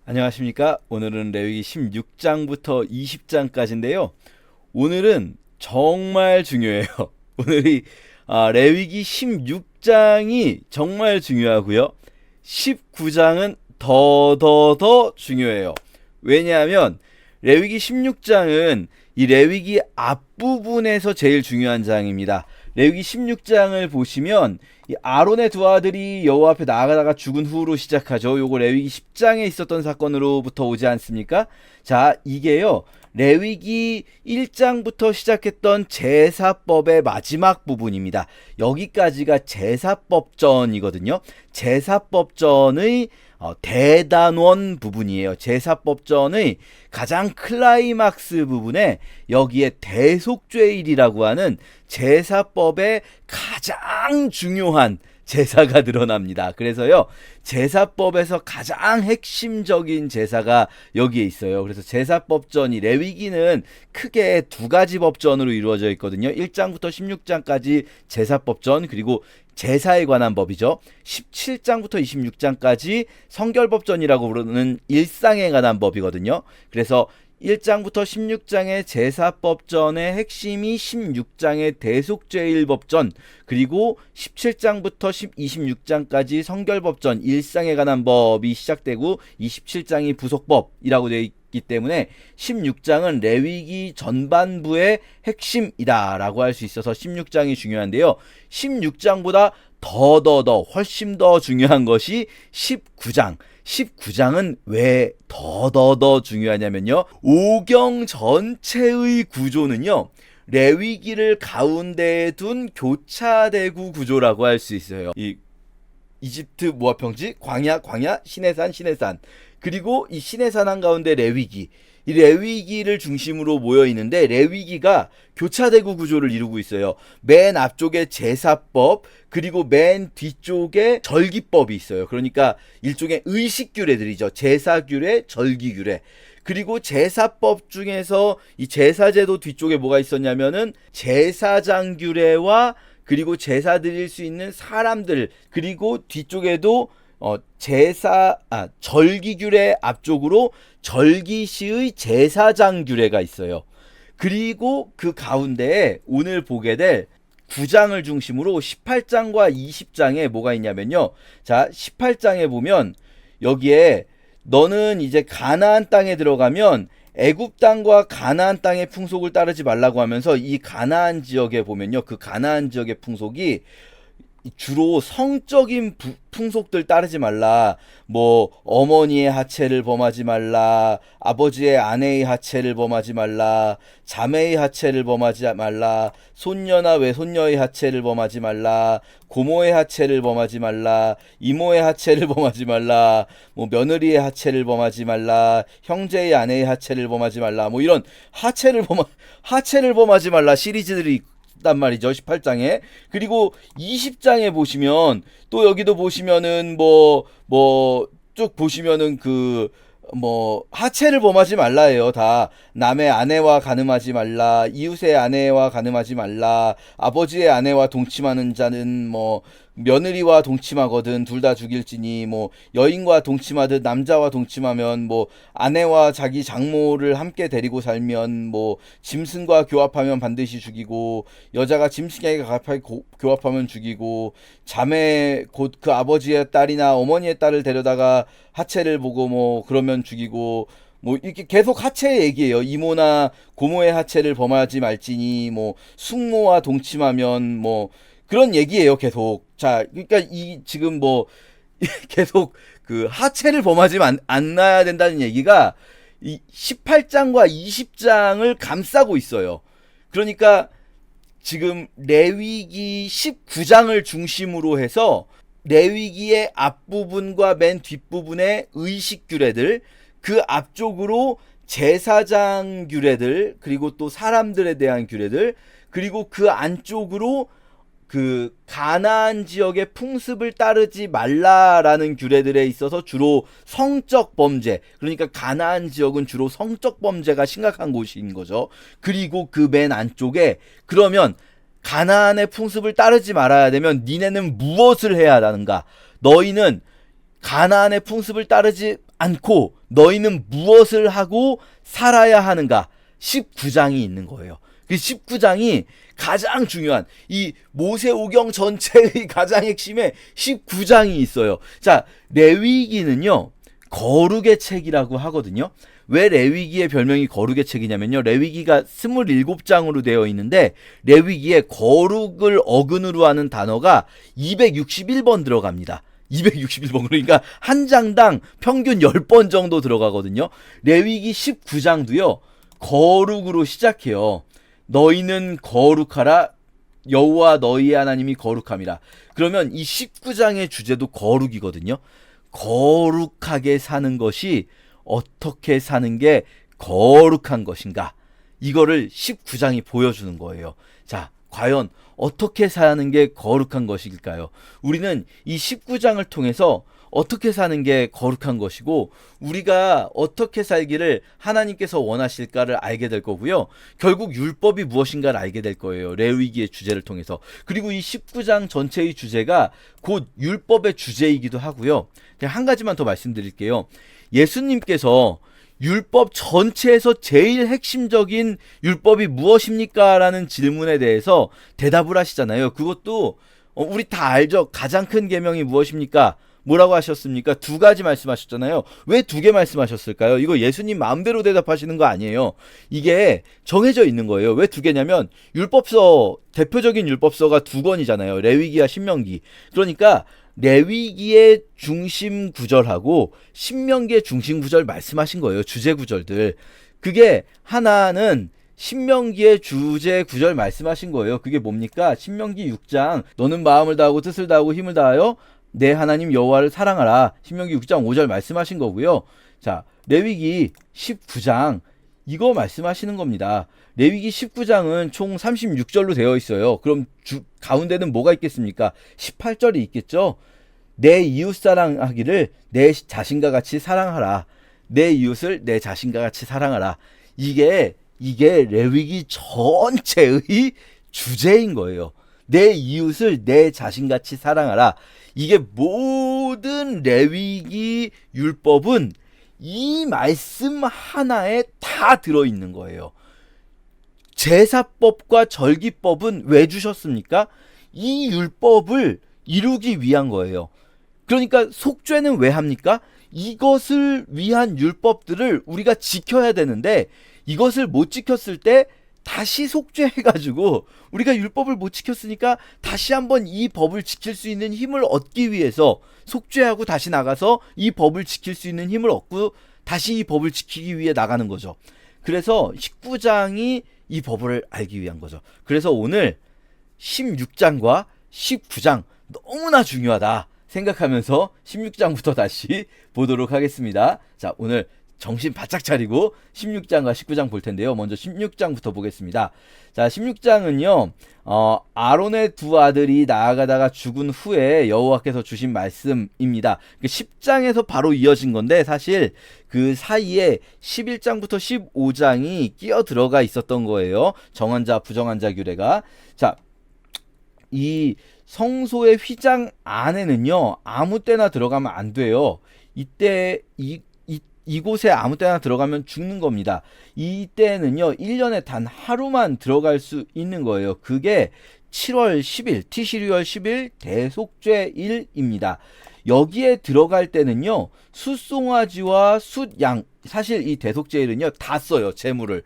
안녕하십니까. 오늘은 레위기 16장부터 20장까지인데요. 오늘은 정말 중요해요. 오늘이 레위기 16장이 정말 중요하고요. 19장은 더 중요해요. 왜냐하면 레위기 16장은 이 레위기 앞부분에서 제일 중요한 장입니다. 레위기 16장을 보시면 이 아론의 두 아들이 여호와 앞에 나아가다가 죽은 후로 시작하죠. 요거 레위기 10장에 있었던 사건으로부터 오지 않습니까? 자, 이게요. 레위기 1장부터 시작했던 제사법의 마지막 부분입니다. 여기까지가 제사법전이거든요. 제사법전의 대단원 부분이에요. 제사법전의 가장 클라이막스 부분에 여기에 대속죄일이라고 하는 제사법의 가장 중요한 제사가 드러납니다. 그래서요, 제사법에서 가장 핵심적인 제사가 여기에 있어요. 그래서 제사법전이 레위기는 크게 두 가지 법전으로 이루어져 있거든요. 1장부터 16장까지 제사법전, 그리고 제사에 관한 법이죠. 17장부터 26장까지 성결법전이라고 부르는 일상에 관한 법이거든요. 그래서 1장부터 16장의 제사법전의 핵심이 16장의 대속죄일법전, 그리고 17장부터 26장까지 성결법전, 일상에 관한 법이 시작되고 27장이 부속법이라고 되어 있기 때문에 16장은 레위기 전반부의 핵심이다라고 할 수 있어서 16장이 중요한데요. 16장보다 더 훨씬 더 중요한 것이 19장. 19장은 왜 더 중요하냐면요. 오경 전체의 구조는요. 레위기를 가운데에 둔 교차대구 구조라고 할 수 있어요. 이 이집트 모압평지, 광야, 시내산. 그리고 이 시내산 한가운데 레위기. 이 레위기를 중심으로 모여 있는데 레위기가 교차대구 구조를 이루고 있어요. 맨 앞쪽에 제사법, 그리고 맨 뒤쪽에 절기법이 있어요. 그러니까 일종의 의식규례들이죠. 제사규례, 절기규례. 그리고 제사법 중에서 이 제사제도 뒤쪽에 뭐가 있었냐면은 제사장규례와 그리고 제사 드릴 수 있는 사람들, 그리고 뒤쪽에도 절기규례 앞쪽으로 절기시의 제사장규례가 있어요. 그리고 그 가운데에 오늘 보게 될 9장을 중심으로 18장과 20장에 뭐가 있냐면요. 자, 18장에 보면 여기에 너는 이제 가나안 땅에 들어가면 애굽 땅과 가나안 땅의 풍속을 따르지 말라고 하면서 이 가나안 지역에 보면요. 그 가나안 지역의 풍속이 주로 성적인 풍속들 따르지 말라. 뭐 어머니의 하체를 범하지 말라. 아버지의 아내의 하체를 범하지 말라. 자매의 하체를 범하지 말라. 손녀나 외손녀의 하체를 범하지 말라. 고모의 하체를 범하지 말라. 이모의 하체를 범하지 말라. 뭐 며느리의 하체를 범하지 말라. 형제의 아내의 하체를 범하지 말라. 뭐 이런 하체를 범하지 말라 시리즈들이 단 말이죠. 18장에. 그리고 20장에 보시면 또 여기도 보시면은 쭉 보시면은 하체를 범하지 말라예요. 다 남의 아내와 간음하지 말라, 이웃의 아내와 간음하지 말라, 아버지의 아내와 동침하는 자는 며느리와 동침하거든 둘 다 죽일지니, 여인과 동침하듯 남자와 동침하면 아내와 자기 장모를 함께 데리고 살면 짐승과 교합하면 반드시 죽이고, 여자가 짐승에게 가까이 교합하면 죽이고, 자매 곧 그 아버지의 딸이나 어머니의 딸을 데려다가 하체를 보고 그러면 죽이고, 이렇게 계속 하체 얘기예요. 이모나 고모의 하체를 범하지 말지니, 숙모와 동침하면 그런 얘기예요. 계속. 자, 그러니까 지금 계속 그 하체를 범하지 않아야 된다는 얘기가 이 18장과 20장을 감싸고 있어요. 그러니까 지금 레위기 19장을 중심으로 해서 레위기의 앞부분과 맨 뒷부분의 의식규례들, 그 앞쪽으로 제사장 규례들, 그리고 또 사람들에 대한 규례들, 그리고 그 안쪽으로 그 가나안 지역의 풍습을 따르지 말라라는 규례들에 있어서 주로 성적 범죄, 그러니까 가나안 지역은 주로 성적 범죄가 심각한 곳인 거죠. 그리고 그 맨 안쪽에 그러면 가나안의 풍습을 따르지 말아야 되면 니네는 무엇을 해야 하는가? 너희는 가나안의 풍습을 따르지 않고 너희는 무엇을 하고 살아야 하는가? 19장이 있는 거예요. 그 19장이 가장 중요한 이 모세오경 전체의 가장 핵심에 19장이 있어요. 자, 레위기는요, 거룩의 책이라고 하거든요. 왜 레위기의 별명이 거룩의 책이냐면요, 레위기가 27장으로 되어 있는데 레위기에 거룩을 어근으로 하는 단어가 261번 들어갑니다. 261번. 그러니까 한 장당 평균 10번 정도 들어가거든요. 레위기 19장도요, 거룩으로 시작해요. 너희는 거룩하라, 여호와 너희 하나님이 거룩함이라. 그러면 이 19장의 주제도 거룩이거든요. 거룩하게 사는 것이 어떻게 사는 게 거룩한 것인가, 이거를 19장이 보여주는 거예요. 자, 과연 어떻게 사는 게 거룩한 것일까요? 우리는 이 19장을 통해서 어떻게 사는 게 거룩한 것이고 우리가 어떻게 살기를 하나님께서 원하실까를 알게 될 거고요. 결국 율법이 무엇인가를 알게 될 거예요. 레위기의 주제를 통해서. 그리고 이 19장 전체의 주제가 곧 율법의 주제이기도 하고요. 그냥 한 가지만 더 말씀드릴게요. 예수님께서 율법 전체에서 제일 핵심적인 율법이 무엇입니까? 라는 질문에 대해서 대답을 하시잖아요. 그것도 우리 다 알죠. 가장 큰 계명이 무엇입니까? 뭐라고 하셨습니까? 2가지 말씀하셨잖아요. 왜 2개 말씀하셨을까요? 이거 예수님 마음대로 대답하시는 거 아니에요. 이게 정해져 있는 거예요. 왜 2개냐면 율법서, 대표적인 율법서가 2권이잖아요. 레위기와 신명기. 그러니까 레위기의 중심 구절하고 신명기의 중심 구절 말씀하신 거예요. 주제 구절들. 그게 하나는 신명기의 주제 구절 말씀하신 거예요. 그게 뭡니까? 신명기 6장 너는 마음을 다하고 뜻을 다하고 힘을 다하여 내 하나님 여호와를 사랑하라. 신명기 6장 5절 말씀하신 거고요. 자, 레위기 19장 이거 말씀하시는 겁니다. 레위기 19장은 총 36절로 되어 있어요. 그럼 가운데는 뭐가 있겠습니까? 18절이 있겠죠. 내 이웃 사랑하기를 내 자신과 같이 사랑하라. 내 이웃을 내 자신과 같이 사랑하라. 이게 레위기 전체의 주제인 거예요. 내 이웃을 내 자신같이 사랑하라. 이게 모든 레위기 율법은 이 말씀 하나에 다 들어있는 거예요. 제사법과 절기법은 왜 주셨습니까? 이 율법을 이루기 위한 거예요. 그러니까 속죄는 왜 합니까? 이것을 위한 율법들을 우리가 지켜야 되는데 이것을 못 지켰을 때 다시 속죄해가지고 우리가 율법을 못 지켰으니까 다시 한번 이 법을 지킬 수 있는 힘을 얻기 위해서 속죄하고 다시 나가서 이 법을 지킬 수 있는 힘을 얻고 다시 이 법을 지키기 위해 나가는 거죠. 그래서 19장이 이 법을 알기 위한 거죠. 그래서 오늘 16장과 19장 너무나 중요하다 생각하면서 16장부터 다시 보도록 하겠습니다. 자, 오늘 정신 바짝 차리고 16장과 19장 볼 텐데요. 먼저 16장부터 보겠습니다. 자, 16장은요. 아론의 2 아들이 나아가다가 죽은 후에 여호와께서 주신 말씀입니다. 10장에서 바로 이어진 건데 사실 그 사이에 11장부터 15장이 끼어 들어가 있었던 거예요. 정한 자, 부정한 자 규례가. 자, 이 성소의 휘장 안에는요. 아무 때나 들어가면 안 돼요. 이곳에 아무 때나 들어가면 죽는 겁니다. 이때는요 1년에 단 하루만 들어갈 수 있는 거예요. 그게 7월 10일 티시리얼 10일 대속죄일입니다. 여기에 들어갈 때는요 숫송아지와 숫양, 사실 이 대속죄일은요 다 써요. 제물을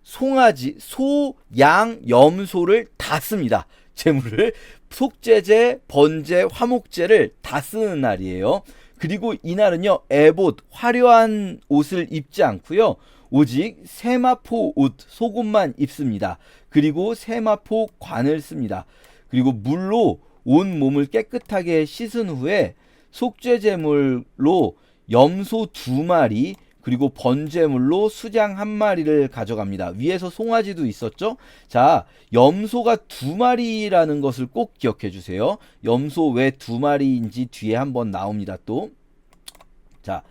송아지, 소, 양, 염소를 다 씁니다. 제물을 속죄제, 번제, 화목제를 다 쓰는 날이에요. 그리고 이날은요 에봇, 화려한 옷을 입지 않고요 오직 세마포 옷, 속옷만 입습니다. 그리고 세마포 관을 씁니다. 그리고 물로 온 몸을 깨끗하게 씻은 후에 속죄제물로 염소 2마리 그리고 번제물로 수장 1마리를 가져갑니다. 위에서 송아지도 있었죠? 자, 염소가 2마리라는 것을 꼭 기억해 주세요. 염소 왜 2마리인지 뒤에 한번 나옵니다. 또 자,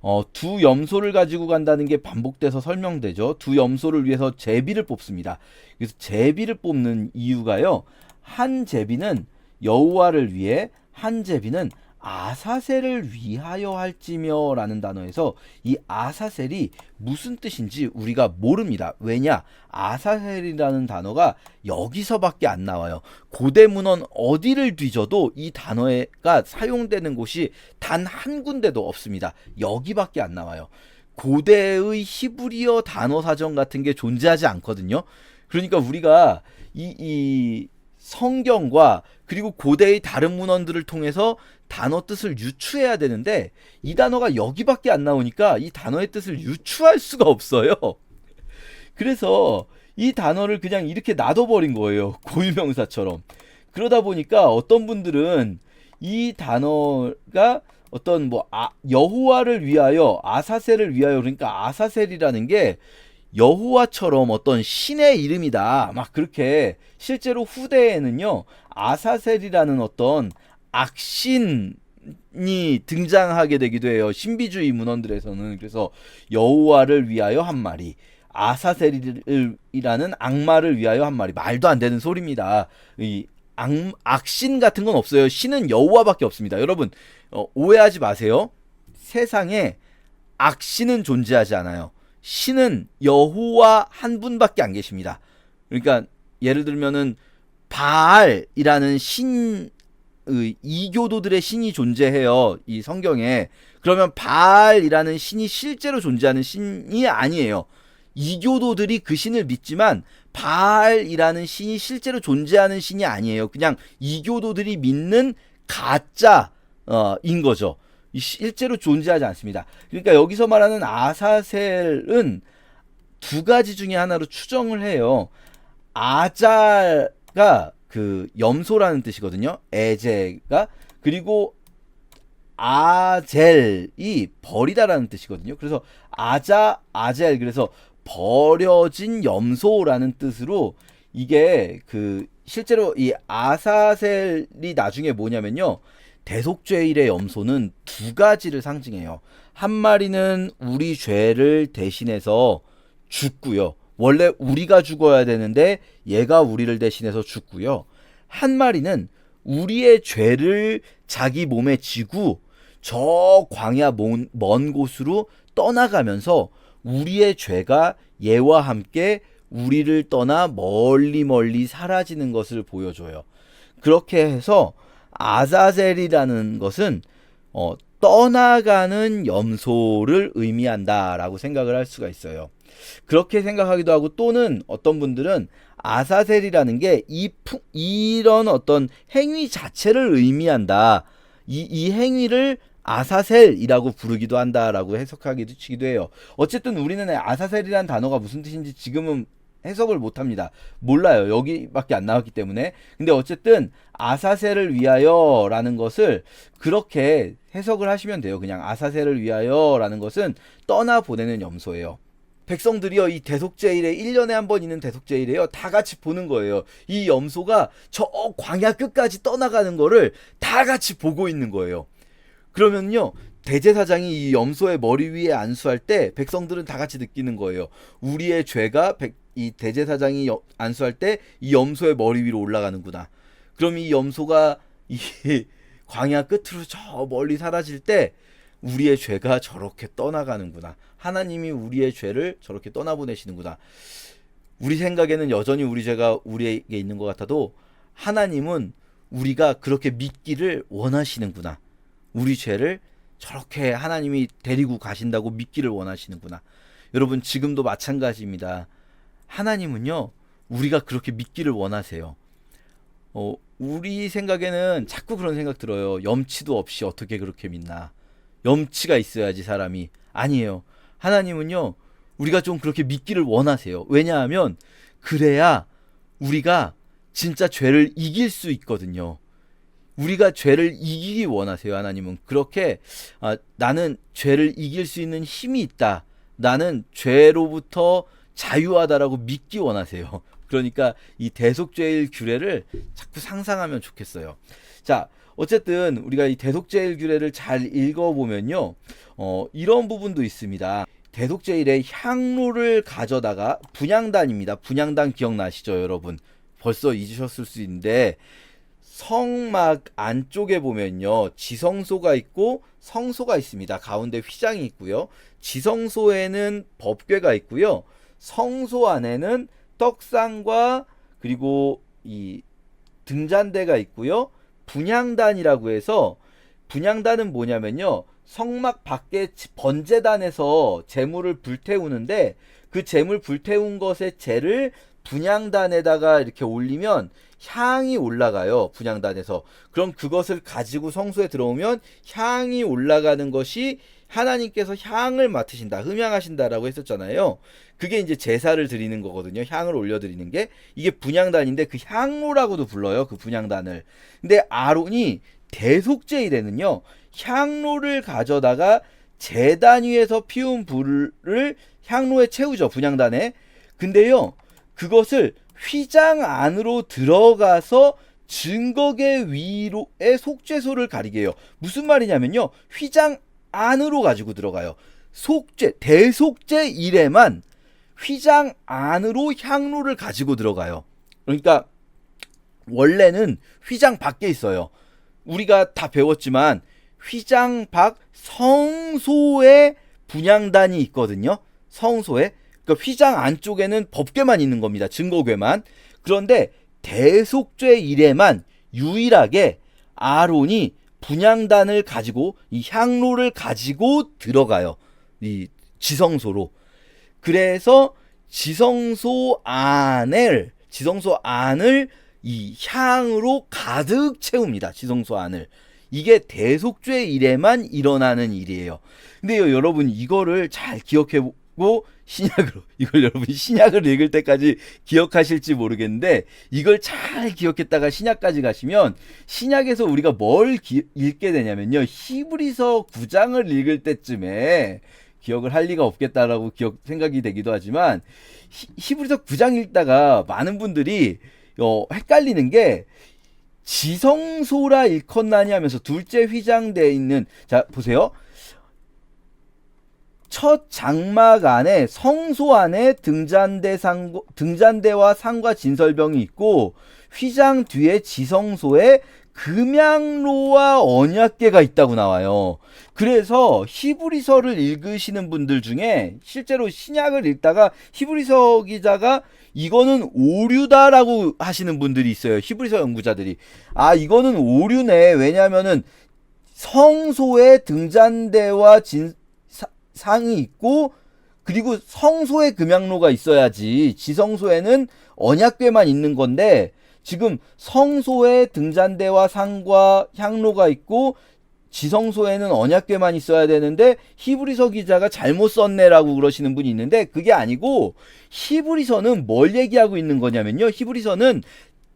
2 염소를 가지고 간다는 게 반복돼서 설명되죠. 2 염소를 위해서 제비를 뽑습니다. 그래서 제비를 뽑는 이유가요. 한 제비는 여호와를 위해, 한 제비는 아사셀을 위하여 할지며 라는 단어에서 이 아사셀이 무슨 뜻인지 우리가 모릅니다. 왜냐? 아사셀이라는 단어가 여기서밖에 안 나와요. 고대 문헌 어디를 뒤져도 이 단어가 사용되는 곳이 단 한 군데도 없습니다. 여기밖에 안 나와요. 고대의 히브리어 단어 사전 같은 게 존재하지 않거든요. 그러니까 우리가 이 성경과 그리고 고대의 다른 문헌들을 통해서 단어 뜻을 유추해야 되는데 이 단어가 여기밖에 안 나오니까 이 단어의 뜻을 유추할 수가 없어요. 그래서 이 단어를 그냥 이렇게 놔둬버린 거예요. 고유명사처럼. 그러다 보니까 어떤 분들은 이 단어가 어떤 여호와를 위하여, 아사셀을 위하여, 그러니까 아사셀이라는 게 여호와처럼 어떤 신의 이름이다. 막 그렇게 실제로 후대에는요, 아사셀이라는 어떤 악신이 등장하게 되기도 해요. 신비주의 문헌들에서는. 그래서 여호와를 위하여 한 마리, 아사셀이라는 악마를 위하여 한 마리. 말도 안 되는 소리입니다. 악신 같은 건 없어요. 신은 여호와밖에 없습니다. 여러분 오해하지 마세요. 세상에 악신은 존재하지 않아요. 신은 여호와 한 분밖에 안 계십니다. 그러니까 예를 들면은 바알이라는 이교도들의 신이 존재해요. 이 성경에. 그러면 바알이라는 신이 실제로 존재하는 신이 아니에요. 이교도들이 그 신을 믿지만 바알이라는 신이 실제로 존재하는 신이 아니에요. 그냥 이교도들이 믿는 가짜인 거죠. 실제로 존재하지 않습니다. 그러니까 여기서 말하는 아사셀은 두 가지 중에 하나로 추정을 해요. 아자가 그 염소라는 뜻이거든요. 에제가. 그리고 아젤이 버리다라는 뜻이거든요. 그래서 아젤. 그래서 버려진 염소라는 뜻으로 이게 그 실제로 이 아사셀이 나중에 뭐냐면요. 대속죄일의 염소는 두 가지를 상징해요. 한 마리는 우리 죄를 대신해서 죽고요. 원래 우리가 죽어야 되는데 얘가 우리를 대신해서 죽고요. 한 마리는 우리의 죄를 자기 몸에 지고 저 광야 먼 곳으로 떠나가면서 우리의 죄가 얘와 함께 우리를 떠나 멀리 사라지는 것을 보여줘요. 그렇게 해서 아자젤이라는 것은 떠나가는 염소를 의미한다라고 생각을 할 수가 있어요. 그렇게 생각하기도 하고, 또는 어떤 분들은 아사셀이라는 게 이런 어떤 행위 자체를 의미한다. 이 행위를 아사셀이라고 부르기도 한다라고 해석하기도 해요. 어쨌든 우리는 아사셀이라는 단어가 무슨 뜻인지 지금은 해석을 못합니다. 몰라요. 여기밖에 안 나왔기 때문에. 근데 어쨌든 아사셀을 위하여 라는 것을 그렇게 해석을 하시면 돼요. 그냥 아사셀을 위하여 라는 것은 떠나보내는 염소예요. 백성들이요, 이 대속죄일에 1년에 한 번 있는 대속죄일에요, 다 같이 보는 거예요. 이 염소가 저 광야 끝까지 떠나가는 거를 다 같이 보고 있는 거예요. 그러면요, 대제사장이 이 염소의 머리 위에 안수할 때 백성들은 다 같이 느끼는 거예요. 우리의 죄가 이 대제사장이 안수할 때 이 염소의 머리 위로 올라가는구나. 그럼 이 염소가 이 광야 끝으로 저 멀리 사라질 때 우리의 죄가 저렇게 떠나가는구나. 하나님이 우리의 죄를 저렇게 떠나보내시는구나. 우리 생각에는 여전히 우리 죄가 우리에게 있는 것 같아도 하나님은 우리가 그렇게 믿기를 원하시는구나. 우리 죄를 저렇게 하나님이 데리고 가신다고 믿기를 원하시는구나. 여러분, 지금도 마찬가지입니다. 하나님은요, 우리가 그렇게 믿기를 원하세요. 우리 생각에는 자꾸 그런 생각 들어요. 염치도 없이 어떻게 그렇게 믿나. 염치가 있어야지 사람이. 아니에요. 하나님은요, 우리가 좀 그렇게 믿기를 원하세요. 왜냐하면 그래야 우리가 진짜 죄를 이길 수 있거든요. 우리가 죄를 이기기 원하세요. 하나님은 그렇게 나는 죄를 이길 수 있는 힘이 있다. 나는 죄로부터 자유하다라고 믿기 원하세요. 그러니까 이 대속죄일 규례를 자꾸 상상하면 좋겠어요. 자, 어쨌든 우리가 이 대속죄일 규례를 잘 읽어보면요, 이런 부분도 있습니다. 대속죄일에 향로를 가져다가, 분향단입니다. 분향단 기억나시죠, 여러분? 벌써 잊으셨을 수 있는데 성막 안쪽에 보면요, 지성소가 있고 성소가 있습니다. 가운데 휘장이 있고요. 지성소에는 법궤가 있고요. 성소 안에는 떡상과 그리고 이 등잔대가 있고요. 분향단이라고 해서, 분향단은 뭐냐면요, 성막 밖에 번제단에서 재물을 불태우는데, 그 재물 불태운 것의 재를 분향단에다가 이렇게 올리면 향이 올라가요. 분향단에서. 그럼 그것을 가지고 성소에 들어오면 향이 올라가는 것이 하나님께서 향을 맡으신다, 흠향하신다라고 했었잖아요. 그게 이제 제사를 드리는 거거든요. 향을 올려드리는 게. 이게 분향단인데 그 향로라고도 불러요. 그 분향단을. 근데 아론이 대속죄일에는요, 향로를 가져다가 제단 위에서 피운 불을 향로에 채우죠. 분향단에. 근데요, 그것을 휘장 안으로 들어가서 증거계 위로의 속죄소를 가리게 해요. 무슨 말이냐면요, 휘장 안으로 가지고 들어가요. 대속죄일에만 휘장 안으로 향로를 가지고 들어가요. 그러니까 원래는 휘장 밖에 있어요. 우리가 다 배웠지만 휘장 밖 성소에 분향단이 있거든요. 성소에. 그러니까 휘장 안쪽에는 법궤만 있는 겁니다. 증거궤만. 그런데 대속죄일에만 유일하게 아론이 분향단을 가지고 이 향로를 가지고 들어가요. 이 지성소로. 그래서 지성소 안을 이 향으로 가득 채웁니다. 지성소 안을. 이게 대속죄일에만 일어나는 일이에요. 근데요, 여러분, 이거를 잘 기억해보고 이걸 여러분 신약을 읽을 때까지 기억하실지 모르겠는데, 이걸 잘 기억했다가 신약까지 가시면 신약에서 우리가 뭘 읽게 되냐면요, 히브리서 9장을 읽을 때쯤에 기억을 할 리가 없겠다라고 생각이 되기도 하지만, 히브리서 9장 읽다가 많은 분들이 헷갈리는 게, 지성소라 일컫나니 하면서 둘째 휘장대에 있는, 자 보세요, 첫 장막 안에 성소 안에 등잔대와 상과 진설병이 있고, 휘장 뒤에 지성소에 금양로와 언약궤가 있다고 나와요. 그래서 히브리서를 읽으시는 분들 중에 실제로 신약을 읽다가 히브리서 기자가 이거는 오류다라고 하시는 분들이 있어요. 히브리서 연구자들이. 아, 이거는 오류네. 왜냐면은 성소에 등잔대와 상이 있고, 그리고 성소에 금양로가 있어야지. 지성소에는 언약궤만 있는 건데, 지금 성소에 등잔대와 상과 향로가 있고 지성소에는 언약궤만 있어야 되는데 히브리서 기자가 잘못 썼네라고 그러시는 분이 있는데, 그게 아니고 히브리서는 뭘 얘기하고 있는 거냐면요, 히브리서는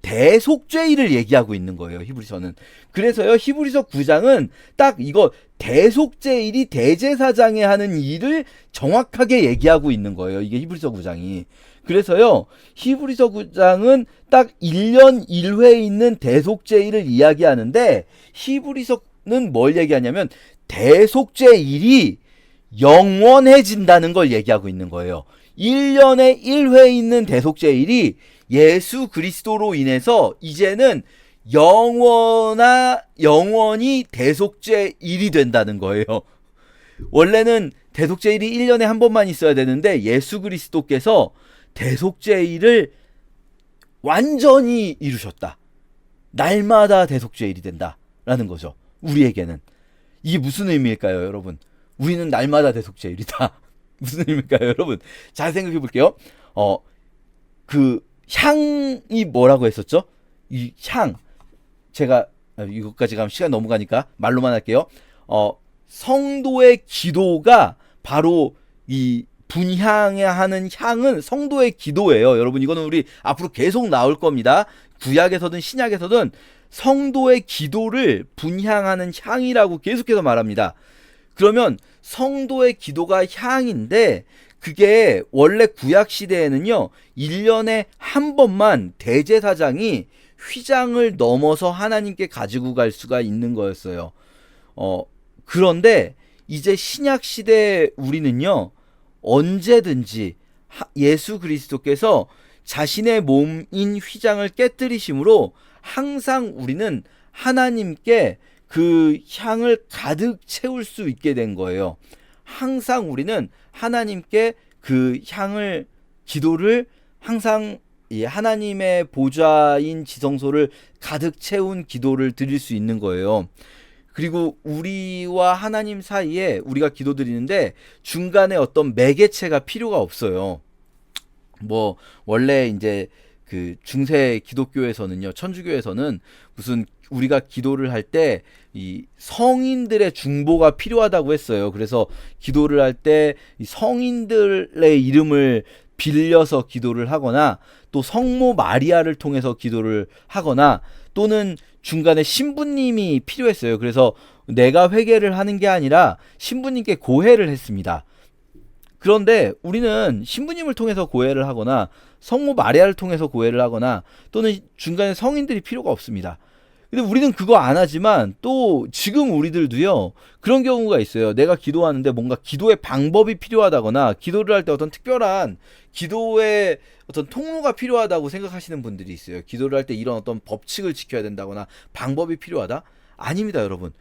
대속죄일을 얘기하고 있는 거예요. 히브리서는. 그래서요, 히브리서 9장은 딱 이거 대속죄일이 대제사장이 하는 일을 정확하게 얘기하고 있는 거예요. 이게 히브리서 9장이. 그래서요, 히브리서 9장은 딱 1년 1회에 있는 대속죄일을 이야기하는데, 히브리서는 뭘 얘기하냐면 대속죄일이 영원해진다는 걸 얘기하고 있는 거예요. 1년에 1회에 있는 대속죄일이 예수 그리스도로 인해서 이제는 영원히 대속죄일이 된다는 거예요. 원래는 대속죄일이 1년에 한 번만 있어야 되는데, 예수 그리스도께서 대속죄일을 완전히 이루셨다. 날마다 대속죄일이 된다라는 거죠. 우리에게는. 이게 무슨 의미일까요, 여러분? 우리는 날마다 대속죄일이다. 무슨 의미일까요, 여러분? 잘 생각해 볼게요. 그 향이 뭐라고 했었죠? 이 향. 제가 이것까지 가면 시간 너무 가니까 말로만 할게요. 성도의 기도가 바로 이 분향하는 향은 성도의 기도예요. 여러분, 이거는 우리 앞으로 계속 나올 겁니다. 구약에서든 신약에서든 성도의 기도를 분향하는 향이라고 계속해서 말합니다. 그러면 성도의 기도가 향인데, 그게 원래 구약 시대에는요, 1년에 한 번만 대제사장이 휘장을 넘어서 하나님께 가지고 갈 수가 있는 거였어요. 그런데 이제 신약 시대 우리는요, 언제든지 예수 그리스도께서 자신의 몸인 휘장을 깨뜨리심으로 항상 우리는 하나님께 그 향을 가득 채울 수 있게 된 거예요. 항상 우리는 하나님께 그 향을, 기도를 항상 하나님의 보좌인 지성소를 가득 채운 기도를 드릴 수 있는 거예요. 그리고 우리와 하나님 사이에 우리가 기도드리는데 중간에 어떤 매개체가 필요가 없어요. 뭐 원래 이제 그 중세 기독교에서는요, 천주교에서는 무슨 우리가 기도를 할 때 이 성인들의 중보가 필요하다고 했어요. 그래서 기도를 할 때 이 성인들의 이름을 빌려서 기도를 하거나 또 성모 마리아를 통해서 기도를 하거나 또는 중간에 신부님이 필요했어요. 그래서 내가 회개를 하는 게 아니라 신부님께 고해를 했습니다. 그런데 우리는 신부님을 통해서 고해를 하거나 성모 마리아를 통해서 고해를 하거나 또는 중간에 성인들이 필요가 없습니다. 근데 우리는 그거 안 하지만 또 지금 우리들도요, 그런 경우가 있어요. 내가 기도하는데 뭔가 기도의 방법이 필요하다거나 기도를 할 때 어떤 특별한 기도의 어떤 통로가 필요하다고 생각하시는 분들이 있어요. 기도를 할 때 이런 어떤 법칙을 지켜야 된다거나 방법이 필요하다? 아닙니다, 여러분.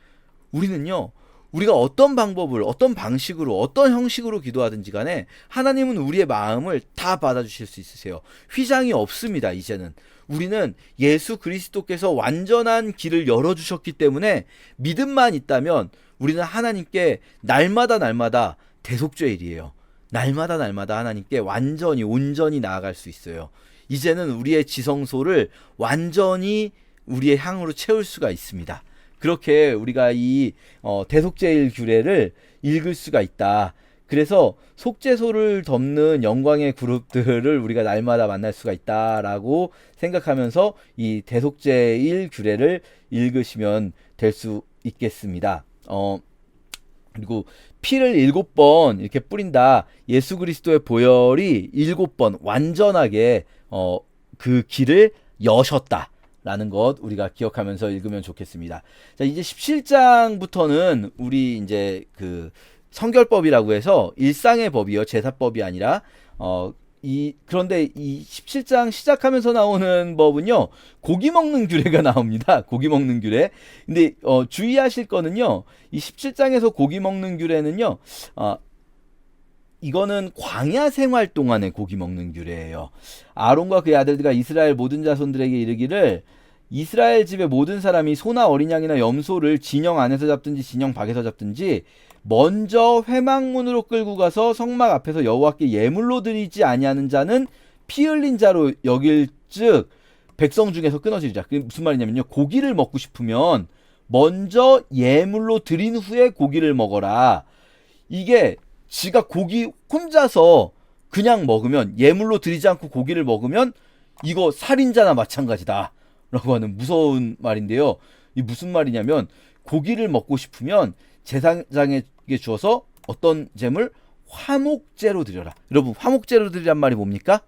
우리는요, 우리가 어떤 방법을, 어떤 방식으로, 어떤 형식으로 기도하든지 간에 하나님은 우리의 마음을 다 받아주실 수 있으세요. 휘장이 없습니다, 이제는. 우리는 예수 그리스도께서 완전한 길을 열어주셨기 때문에 믿음만 있다면 우리는 하나님께 날마다 대속죄일이에요. 날마다 하나님께 완전히 온전히 나아갈 수 있어요. 이제는 우리의 지성소를 완전히 우리의 향으로 채울 수가 있습니다. 그렇게 우리가 이 대속죄일 규례를 읽을 수가 있다. 그래서 속죄소를 덮는 영광의 그룹들을 우리가 날마다 만날 수가 있다라고 생각하면서 이 대속죄일 규례를 읽으시면 될 수 있겠습니다. 그리고 피를 7번 이렇게 뿌린다. 예수 그리스도의 보혈이 7번 완전하게 그 길을 여셨다 라는 것 우리가 기억하면서 읽으면 좋겠습니다. 자, 이제 17장부터는 우리 이제 그 성결법이라고 해서 일상의 법이요, 제사법이 아니라 그런데 이 17장 시작하면서 나오는 법은요, 고기 먹는 규례가 나옵니다. 고기 먹는 규례. 근데 주의하실 거는요, 이 17장에서 고기 먹는 규례는요, 이거는 광야 생활 동안의 고기 먹는 규례예요. 아론과 그의 아들들과 이스라엘 모든 자손들에게 이르기를, 이스라엘 집의 모든 사람이 소나 어린 양이나 염소를 진영 안에서 잡든지 진영 밖에서 잡든지 먼저 회막문으로 끌고 가서 성막 앞에서 여호와께 예물로 드리지 아니하는 자는 피 흘린 자로 여길즉 백성 중에서 끊어지리라. 그게 무슨 말이냐면요, 고기를 먹고 싶으면 먼저 예물로 드린 후에 고기를 먹어라. 이게 지가 고기 혼자서 그냥 먹으면, 예물로 드리지 않고 고기를 먹으면 이거 살인자나 마찬가지다 라고 하는 무서운 말인데요. 이 무슨 말이냐면, 고기를 먹고 싶으면 제사장에게 주어서 어떤 제물? 화목제로 드려라. 여러분, 화목제로 드리란 말이 뭡니까?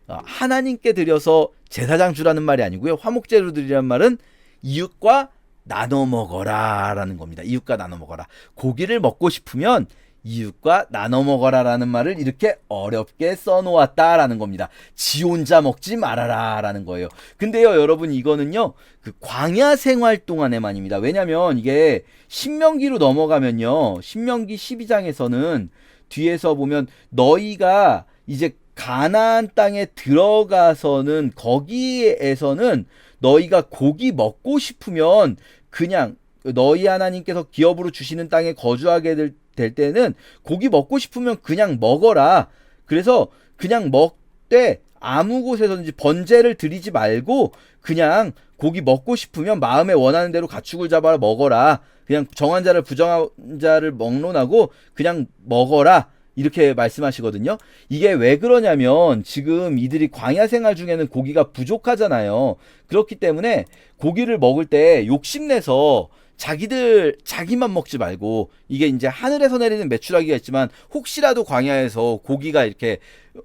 하나님께 드려서 제사장 주라는 말이 아니고요. 화목제로 드리란 말은 이웃과 나눠 먹어라 라는 겁니다. 이웃과 나눠 먹어라. 고기를 먹고 싶으면 이웃과 나눠 먹어라 라는 말을 이렇게 어렵게 써놓았다라는 겁니다. 지 혼자 먹지 말아라 라는 거예요. 근데요, 여러분, 이거는요, 그 광야 생활 동안에만입니다. 왜냐면 이게 신명기로 넘어가면요, 신명기 12장에서는 뒤에서 보면 너희가 이제 가나안 땅에 들어가서는, 거기에서는 너희가 고기 먹고 싶으면 그냥 너희 하나님께서 기업으로 주시는 땅에 거주하게 될 때는 고기 먹고 싶으면 그냥 먹어라. 그래서 그냥 먹되 아무 곳에서든지 번제를 드리지 말고 그냥 고기 먹고 싶으면 마음에 원하는 대로 가축을 잡아 먹어라. 그냥 정한 자를 부정한 자를 먹론하고 그냥 먹어라. 이렇게 말씀하시거든요. 이게 왜 그러냐면 지금 이들이 광야 생활 중에는 고기가 부족하잖아요. 그렇기 때문에 고기를 먹을 때 욕심내서 자기만 먹지 말고, 이게 이제 하늘에서 내리는 메추라기가 있지만 혹시라도 광야에서 고기가 이렇게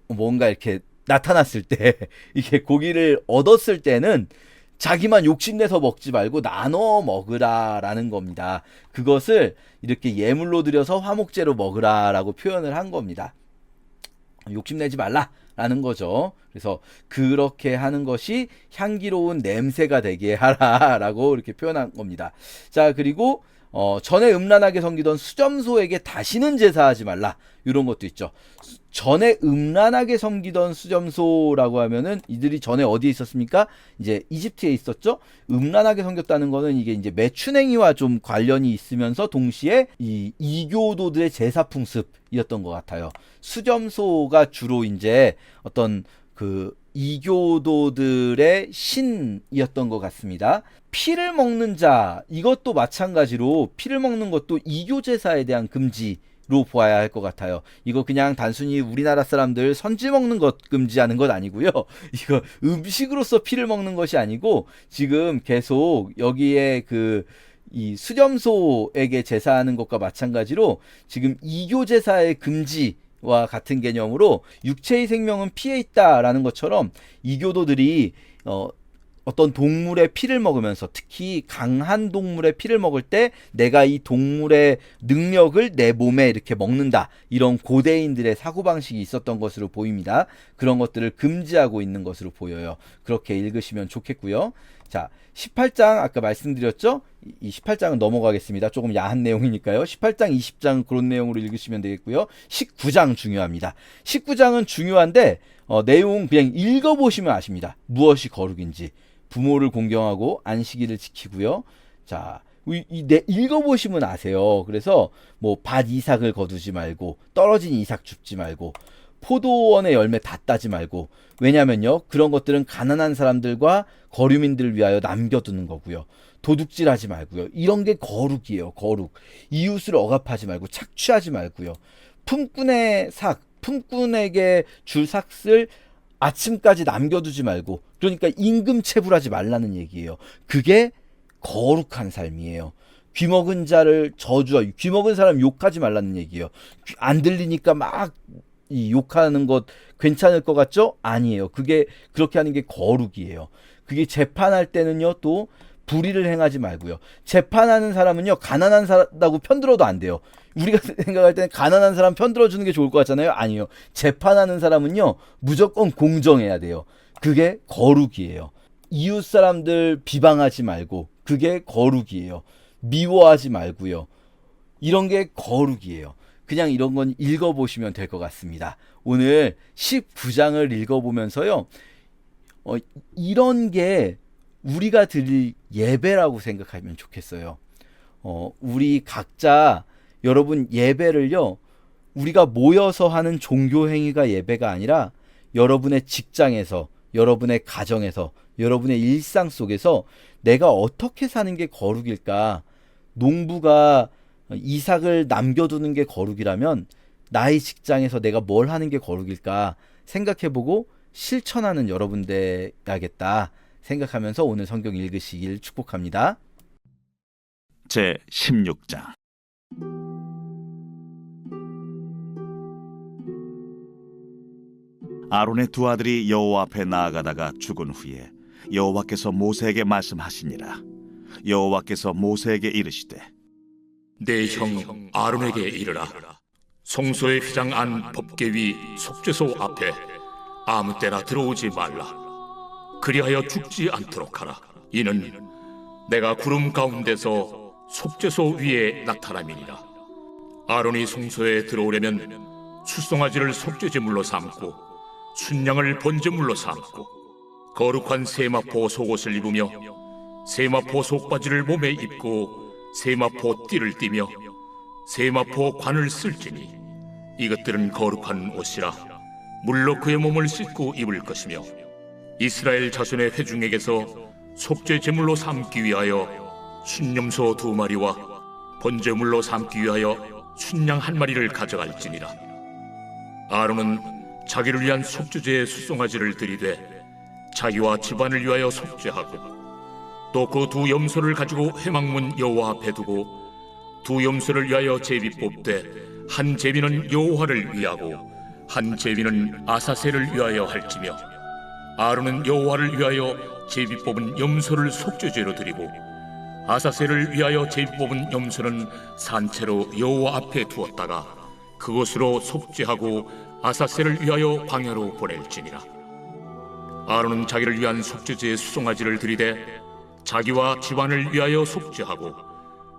뭔가 이렇게 나타났을 때, 이게 고기를 얻었을 때는 자기만 욕심내서 먹지 말고 나눠 먹으라라는 겁니다. 그것을 이렇게 예물로 드려서 화목제로 먹으라라고 표현을 한 겁니다. 욕심내지 말라라는 거죠. 그래서 그렇게 하는 것이 향기로운 냄새가 되게 하라라고 이렇게 표현한 겁니다. 자, 그리고 전에 음란하게 섬기던 수점소에게 다시는 제사하지 말라, 이런 것도 있죠. 전에 음란하게 섬기던 수점소라고 하면은 이들이 전에 어디에 있었습니까? 이제 이집트에 있었죠. 음란하게 섬겼다는 거는 이게 이제 매춘행위와 좀 관련이 있으면서 동시에 이 이교도들의 제사 풍습이었던 것 같아요. 수점소가 주로 이제 어떤 그 이교도들의 신이었던 것 같습니다. 피를 먹는 자, 이것도 마찬가지로 피를 먹는 것도 이교제사에 대한 금지로 보아야 할 것 같아요. 이거 그냥 단순히 우리나라 사람들 선지 먹는 것 금지하는 것 아니고요. 이거 음식으로서 피를 먹는 것이 아니고 지금 계속 여기에 이 수점소에게 제사하는 것과 마찬가지로 지금 이교제사의 금지 와 같은 개념으로 육체의 생명은 피에 있다라는 것처럼 이교도들이 어떤 동물의 피를 먹으면서, 특히 강한 동물의 피를 먹을 때 내가 이 동물의 능력을 내 몸에 이렇게 먹는다, 이런 고대인들의 사고방식이 있었던 것으로 보입니다. 그런 것들을 금지하고 있는 것으로 보여요. 그렇게 읽으시면 좋겠고요. 자, 18장 아까 말씀드렸죠? 이 18장은 넘어가겠습니다. 조금 야한 내용이니까요. 18장, 20장 그런 내용으로 읽으시면 되겠고요. 19장 중요합니다. 19장은 중요한데 내용 그냥 읽어보시면 아십니다. 무엇이 거룩인지. 부모를 공경하고 안식일을 지키고요. 자, 읽어보시면 아세요. 그래서 뭐 밭 이삭을 거두지 말고, 떨어진 이삭 줍지 말고, 포도원의 열매 다 따지 말고. 왜냐면요, 그런 것들은 가난한 사람들과 거류민들을 위하여 남겨두는 거고요. 도둑질하지 말고요. 이런 게 거룩이에요. 거룩. 이웃을 억압하지 말고, 착취하지 말고요. 품꾼에게 줄 삭을 아침까지 남겨두지 말고, 그러니까 임금 체불하지 말라는 얘기예요. 그게 거룩한 삶이에요. 귀먹은 자를 저주하고, 귀먹은 사람 욕하지 말라는 얘기예요. 안 들리니까 막 욕하는 것 괜찮을 것 같죠? 아니에요. 그게 그렇게 하는 게 거룩이에요. 그게 재판할 때는요, 또 불의를 행하지 말고요. 재판하는 사람은요, 가난한 사람하고 편들어도 안 돼요. 우리가 생각할 때는 가난한 사람 편들어주는 게 좋을 것 같잖아요. 아니요. 재판하는 사람은요, 무조건 공정해야 돼요. 그게 거룩이에요. 이웃 사람들 비방하지 말고, 그게 거룩이에요. 미워하지 말고요. 이런 게 거룩이에요. 그냥 이런 건 읽어보시면 될 것 같습니다. 오늘 19장을 읽어보면서요, 이런 게 우리가 드릴 예배라고 생각하면 좋겠어요. 우리 각자, 여러분 예배를요, 우리가 모여서 하는 종교 행위가 예배가 아니라 여러분의 직장에서, 여러분의 가정에서, 여러분의 일상 속에서 내가 어떻게 사는 게 거룩일까? 농부가 이삭을 남겨두는 게 거룩이라면 나의 직장에서 내가 뭘 하는 게 거룩일까 생각해보고 실천하는 여러분 돼야겠다 생각하면서 오늘 성경 읽으시길 축복합니다. 제 16장. 아론의 두 아들이 여호와 앞에 나아가다가 죽은 후에 여호와께서 모세에게 말씀하시니라. 여호와께서 모세에게 이르시되, 내 형 아론에게 이르라. 성소의 휘장 안 법궤 위 속죄소 앞에 아무 때나 들어오지 말라. 그리하여 죽지 않도록 하라. 이는 내가 구름 가운데서 속죄소 위에 나타남이니라. 아론이 성소에 들어오려면 숫송아지를 속죄제물로 삼고 순양을 번제물로 삼고 거룩한 세마포 속옷을 입으며 세마포 속바지를 몸에 입고 세마포 띠를 띠며 세마포 관을 쓸지니 이것들은 거룩한 옷이라. 물로 그의 몸을 씻고 입을 것이며 이스라엘 자손의 회중에게서 속죄 제물로 삼기 위하여 순념소 2마리와 번제물로 삼기 위하여 순양 1마리를 가져갈지니라. 아론은 자기를 위한 속죄제의 숫송아지를 들이되 자기와 집안을 위하여 속죄하고 또 그 두 염소를 가지고 회막문 여호와 앞에 두고 두 염소를 위하여 제비 뽑되 한 제비는 여호와를 위하고 한 제비는 아사셀을 위하여 할지며 아론은 여호와를 위하여 제비 뽑은 염소를 속죄제로 드리고 아사셀을 위하여 제비 뽑은 염소는 산채로 여호와 앞에 두었다가 그것으로 속죄하고 아사셀을 위하여 광야로 보낼지니라. 아론은 자기를 위한 속죄제의 수송아지를 들이되 자기와 집안을 위하여 속죄하고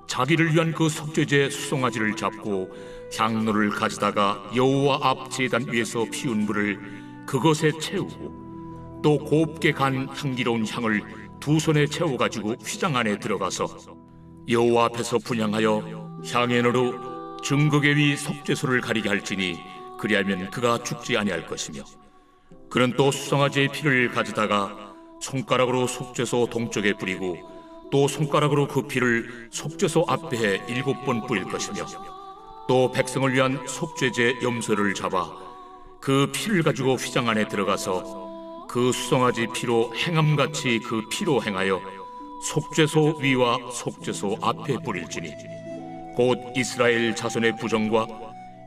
자기를 위한 그 속죄제 수송아지를 잡고 향로를 가져다가 여호와 앞 제단 위에서 피운 불을 그것에 채우고 또 곱게 간 향기로운 향을 두 손에 채워가지고 휘장 안에 들어가서 여호와 앞에서 분향하여 향연으로 증거계 위 속죄소를 가리게 할지니 그리하면 그가 죽지 아니할 것이며 그는 또 수송아지의 피를 가져다가 손가락으로 속죄소 동쪽에 뿌리고 또 손가락으로 그 피를 속죄소 앞에 7번 뿌릴 것이며 또 백성을 위한 속죄제 염소를 잡아 그 피를 가지고 휘장 안에 들어가서 그 수송아지 피로 행함같이 그 피로 행하여 속죄소 위와 속죄소 앞에 뿌릴지니 곧 이스라엘 자손의 부정과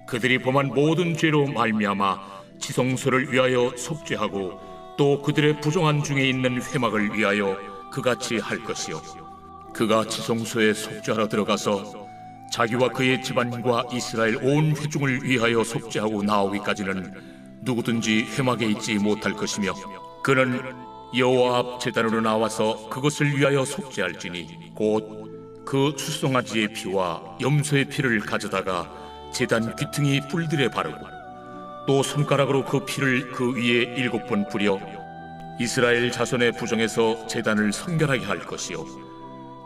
그들이 범한 모든 죄로 말미암아 지성소를 위하여 속죄하고 또 그들의 부정한 중에 있는 회막을 위하여 그같이 할 것이요 그가 지성소에 속죄하러 들어가서 자기와 그의 집안과 이스라엘 온 회중을 위하여 속죄하고 나오기까지는 누구든지 회막에 있지 못할 것이며 그는 여호와 앞 제단으로 나와서 그것을 위하여 속죄할지니 곧 그 수송아지의 피와 염소의 피를 가져다가 제단 귀퉁이 뿔들에 바르고 또 손가락으로 그 피를 그 위에 7번 뿌려 이스라엘 자손의 부정에서 제단을 성결하게 할 것이요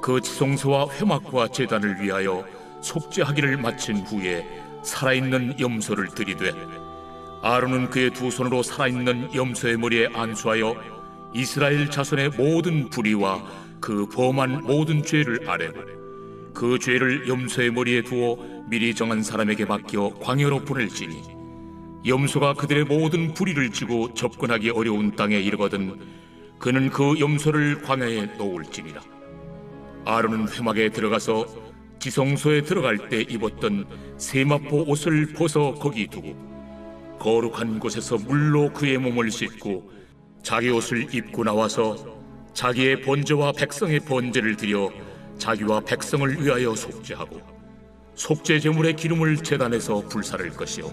그 지성소와 회막과 제단을 위하여 속죄하기를 마친 후에 살아있는 염소를 들이되 아론은 그의 두 손으로 살아있는 염소의 머리에 안수하여 이스라엘 자손의 모든 불의와 그 범한 모든 죄를 아뢰고 그 죄를 염소의 머리에 두어 미리 정한 사람에게 맡겨 광야로 보낼지니 염소가 그들의 모든 불의를 지고 접근하기 어려운 땅에 이르거든 그는 그 염소를 광야에 놓을지니라. 아론은 회막에 들어가서 지성소에 들어갈 때 입었던 세마포 옷을 벗어 거기 두고 거룩한 곳에서 물로 그의 몸을 씻고 자기 옷을 입고 나와서 자기의 번제와 백성의 번제를 드려 자기와 백성을 위하여 속죄하고 속죄 제물의 기름을 제단에서 불사를 것이요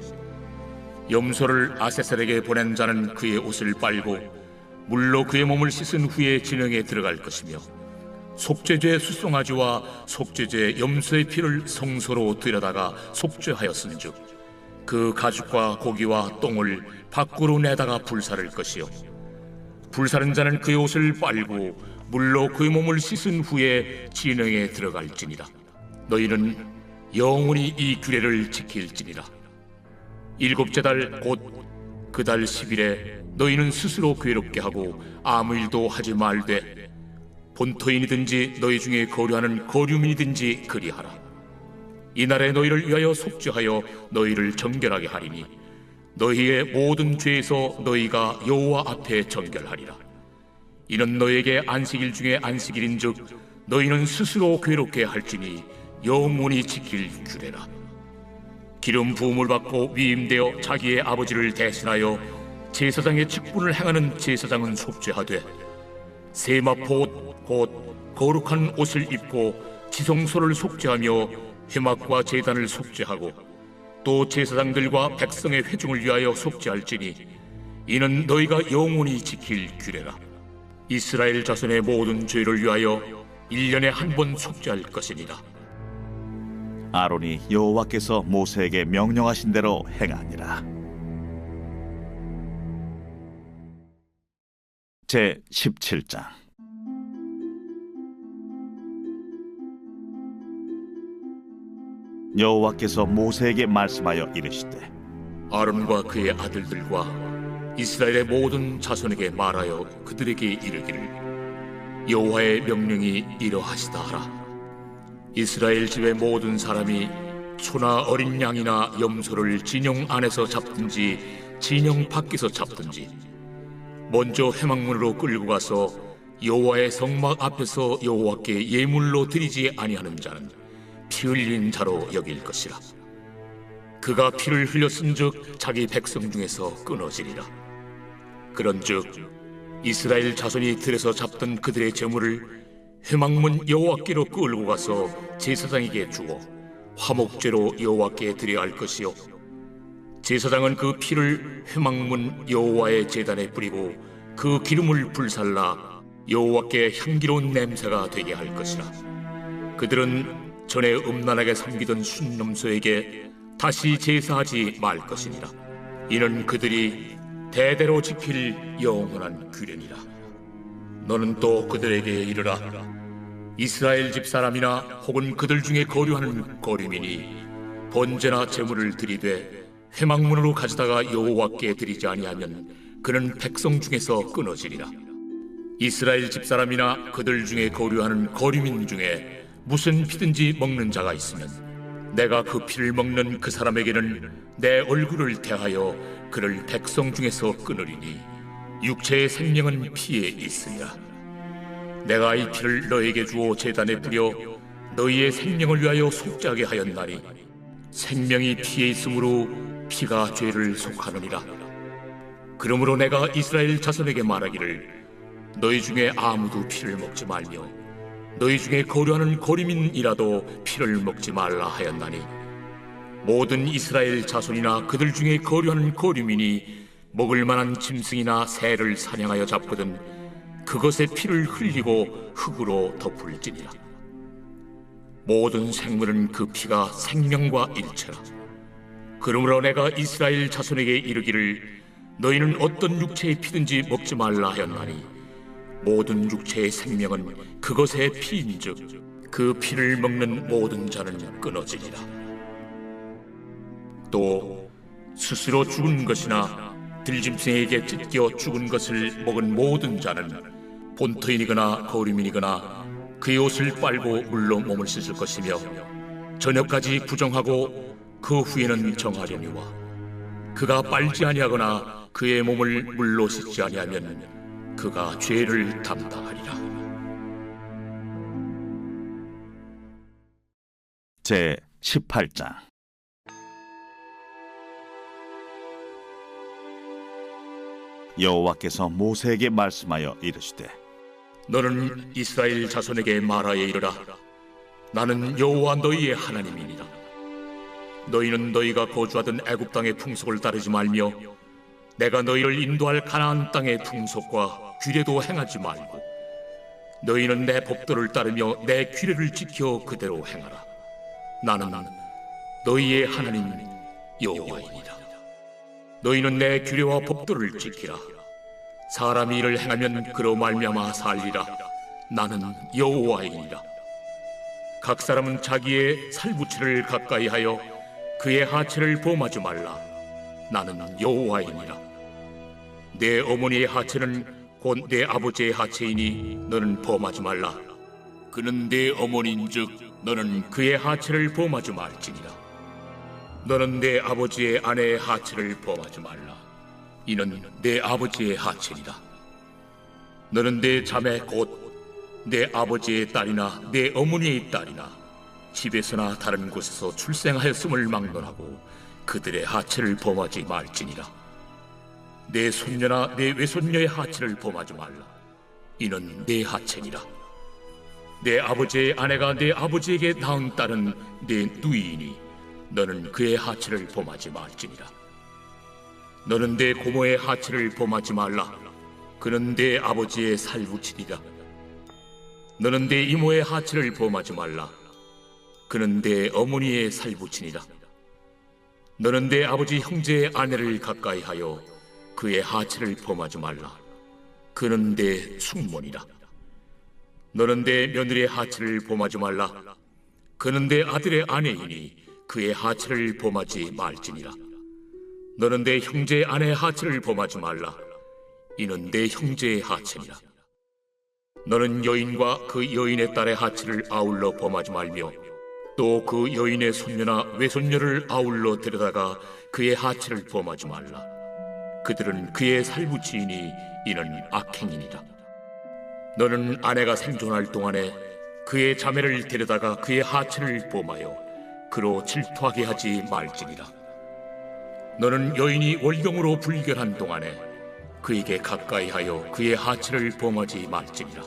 염소를 아세셀에게 보낸 자는 그의 옷을 빨고 물로 그의 몸을 씻은 후에 진영에 들어갈 것이며 속죄제 수송아지와 속죄제 염소의 피를 성소로 들여다가 속죄하였은즉 그 가죽과 고기와 똥을 밖으로 내다가 불사를 것이요 불사른 자는 그의 옷을 빨고 물로 그의 몸을 씻은 후에 진영에 들어갈지니라. 너희는 영원히 이 규례를 지킬지니라. 7째 달 곧 그 달 10일에 너희는 스스로 괴롭게 하고 아무 일도 하지 말되 본토인이든지 너희 중에 거류하는 거류민이든지 그리하라. 이날에 너희를 위하여 속죄하여 너희를 정결하게 하리니 너희의 모든 죄에서 너희가 여호와 앞에 정결하리라. 이는 너희에게 안식일 중에 안식일인즉 너희는 스스로 괴롭게 할지니 영원히 지킬 규례라. 기름 부음을 받고 위임되어 자기의 아버지를 대신하여 제사장의 직분을 행하는 제사장은 속죄하되 세마포 옷 곧 거룩한 옷을 입고 지성소를 속죄하며 회막과 제단을 속죄하고 또 제사장들과 백성의 회중을 위하여 속죄할지니 이는 너희가 영원히 지킬 규례라. 이스라엘 자손의 모든 죄를 위하여 1년에 한 번 속죄할 것이니라. 아론이 여호와께서 모세에게 명령하신 대로 행하니라. 제 17장. 여호와께서 모세에게 말씀하여 이르시되 아론과 그의 아들들과 이스라엘의 모든 자손에게 말하여 그들에게 이르기를 여호와의 명령이 이러하시다 하라. 이스라엘 집의 모든 사람이 소나 어린 양이나 염소를 진영 안에서 잡든지 진영 밖에서 잡든지 먼저 회막문으로 끌고 가서 여호와의 성막 앞에서 여호와께 예물로 드리지 아니하는 자는 피 흘린 자로 여길 것이라. 그가 피를 흘렸은즉 자기 백성 중에서 끊어지리라. 그런즉 이스라엘 자손이 들에서 잡던 그들의 제물을 회막문 여호와께로 끌고 가서 제사장에게 주어 화목제로 여호와께 드려야 할 것이요 제사장은 그 피를 회막문 여호와의 제단에 뿌리고 그 기름을 불살라 여호와께 향기로운 냄새가 되게 할 것이라. 그들은 전에 음란하게 섬기던 순놈소에게 다시 제사하지 말 것이니라. 이는 그들이 대대로 지킬 영원한 규례니라. 너는 또 그들에게 이르라. 이스라엘 집 사람이나 혹은 그들 중에 거류하는 거류민이 번제나 제물을 드리되 회막문으로 가져다가 여호와께 드리지 아니하면 그는 백성 중에서 끊어지리라. 이스라엘 집 사람이나 그들 중에 거류하는 거류민 중에 무슨 피든지 먹는 자가 있으면 내가 그 피를 먹는 그 사람에게는 내 얼굴을 대하여 그를 백성 중에서 끊으리니 육체의 생명은 피에 있으니라. 내가 이 피를 너에게 주어 제단에 뿌려 너희의 생명을 위하여 속죄하게 하였나니 생명이 피에 있으므로 피가 죄를 속하느니라. 그러므로 내가 이스라엘 자손에게 말하기를 너희 중에 아무도 피를 먹지 말며 너희 중에 거류하는 거류민이라도 피를 먹지 말라 하였나니 모든 이스라엘 자손이나 그들 중에 거류하는 거류민이 먹을 만한 짐승이나 새를 사냥하여 잡거든 그것의 피를 흘리고 흙으로 덮을지니라. 모든 생물은 그 피가 생명과 일체라. 그러므로 내가 이스라엘 자손에게 이르기를 너희는 어떤 육체의 피든지 먹지 말라 하였나니 모든 육체의 생명은 그것의 피인즉 그 피를 먹는 모든 자는 끊어지리라. 또 스스로 죽은 것이나 들짐승에게 찢겨 죽은 것을 먹은 모든 자는 본토인이거나 거류민이거나 그의 옷을 빨고 물로 몸을 씻을 것이며 저녁까지 부정하고 그 후에는 정하려니와 그가 빨지 아니하거나 그의 몸을 물로 씻지 아니하면 그가 죄를 담당하리라. 제 18장. 여호와께서 모세에게 말씀하여 이르시되 너는 이스라엘 자손에게 말하여 이르라. 나는 여호와 너희의 하나님이니라. 너희는 너희가 거주하던 애굽 땅의 풍속을 따르지 말며 내가 너희를 인도할 가나안 땅의 풍속과 규례도 행하지 말고 너희는 내 법도를 따르며 내 규례를 지켜 그대로 행하라. 나는 너희의 하나님 여호와이니라. 너희는 내 규례와 법도를 지키라. 사람이 이를 행하면 그로 말미암아 살리라. 나는 여호와이니라. 각 사람은 자기의 살부치를 가까이 하여 그의 하체를 범하지 말라. 나는 여호와이니라. 내 어머니의 하체는 곧 내 아버지의 하체이니 너는 범하지 말라. 그는 내 어머니인즉 너는 그의 하체를 범하지 말지니라. 너는 내 아버지의 아내의 하체를 범하지 말라. 이는 내 아버지의 하체니라. 너는 내 자매 곧 내 아버지의 딸이나 내 어머니의 딸이나 집에서나 다른 곳에서 출생하였음을 막론하고 그들의 하체를 범하지 말지니라. 내 손녀나 내 외손녀의 하체를 범하지 말라. 이는 내 하체니라. 내 아버지의 아내가 내 아버지에게 낳은 딸은 내 누이이니 너는 그의 하체를 범하지 말지니라. 너는 내 고모의 하체를 범하지 말라. 그는 내 아버지의 살부치니라. 너는 내 이모의 하체를 범하지 말라. 그는 내 어머니의 살부치니라. 너는 내 아버지 형제의 아내를 가까이 하여 그의 하체를 범하지 말라. 그는 내 숙모니라. 너는 내 며느리의 하체를 범하지 말라. 그는 내 아들의 아내이니 그의 하체를 범하지 말지니라. 너는 내 형제의 아내의 하체를 범하지 말라. 이는 내 형제의 하체니라. 너는 여인과 그 여인의 딸의 하체를 아울러 범하지 말며 또 그 여인의 손녀나 외손녀를 아울러 데려다가 그의 하체를 범하지 말라. 그들은 그의 살부치이니 이는 악행이니라. 너는 아내가 생존할 동안에 그의 자매를 데려다가 그의 하체를 범하여 그로 질투하게 하지 말지니라. 너는 여인이 월경으로 불결한 동안에 그에게 가까이 하여 그의 하체를 범하지 말지니라.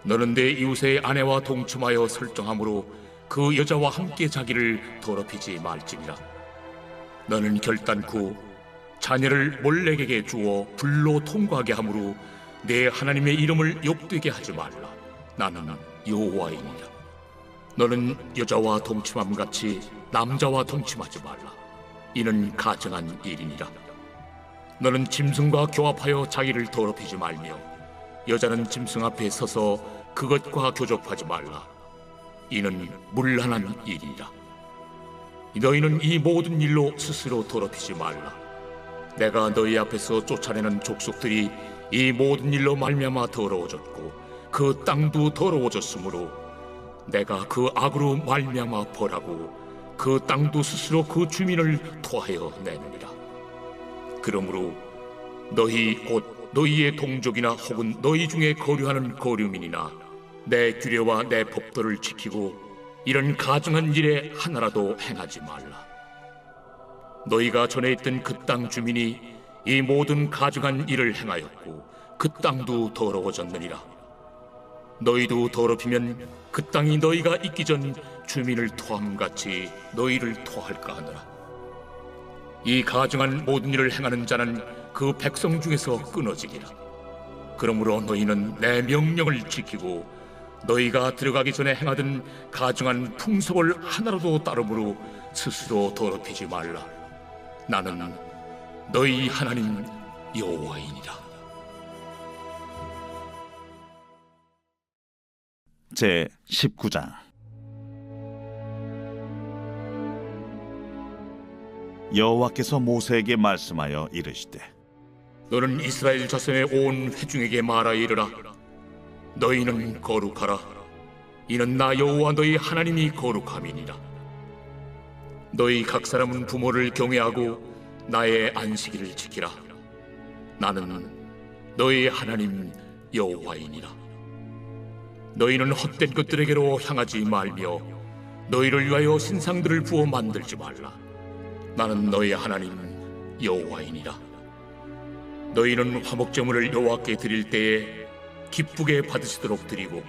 너는 내 이웃의 아내와 동침하여 설정함으로 그 여자와 함께 자기를 더럽히지 말지니라. 너는 결단코 자녀를 몰렉에게 주어 불로 통과하게 함으로 내 하나님의 이름을 욕되게 하지 말라. 나는 여호와이니라. 너는 여자와 동침함 같이 남자와 동침하지 말라. 이는 가증한 일이니라. 너는 짐승과 교합하여 자기를 더럽히지 말며 여자는 짐승 앞에 서서 그것과 교접하지 말라. 이는 문란한 일이니라. 너희는 이 모든 일로 스스로 더럽히지 말라. 내가 너희 앞에서 쫓아내는 족속들이 이 모든 일로 말미암아 더러워졌고 그 땅도 더러워졌으므로 내가 그 악으로 말미암아 벌하고 그 땅도 스스로 그 주민을 토하여 내느니라. 그러므로 너희 곧 너희의 동족이나 혹은 너희 중에 거류하는 거류민이나 내 규례와 내 법도를 지키고 이런 가증한 일에 하나라도 행하지 말라. 너희가 전에 있던 그 땅 주민이 이 모든 가증한 일을 행하였고 그 땅도 더러워졌느니라. 너희도 더럽히면 그 땅이 너희가 있기 전 주민을 토함같이 너희를 토할까 하노라. 이 가증한 모든 일을 행하는 자는 그 백성 중에서 끊어지리라. 그러므로 너희는 내 명령을 지키고 너희가 들어가기 전에 행하던 가증한 풍속을 하나라도 따름으로 스스로 더럽히지 말라. 나는 너희 하나님 여호와이니라. 제 19장. 여호와께서 모세에게 말씀하여 이르시되 너는 이스라엘 자손의 온 회중에게 말하 이르라. 너희는 거룩하라. 이는 나 여호와 너희 하나님이 거룩함이니라. 너희 각 사람은 부모를 경외하고 나의 안식일을 지키라. 나는 너희 하나님 여호와이니라. 너희는 헛된 것들에게로 향하지 말며 너희를 위하여 신상들을 부어 만들지 말라. 나는 너희 하나님 여호와이니라. 너희는 화목제물을 여호와께 드릴 때에 기쁘게 받으시도록 드리고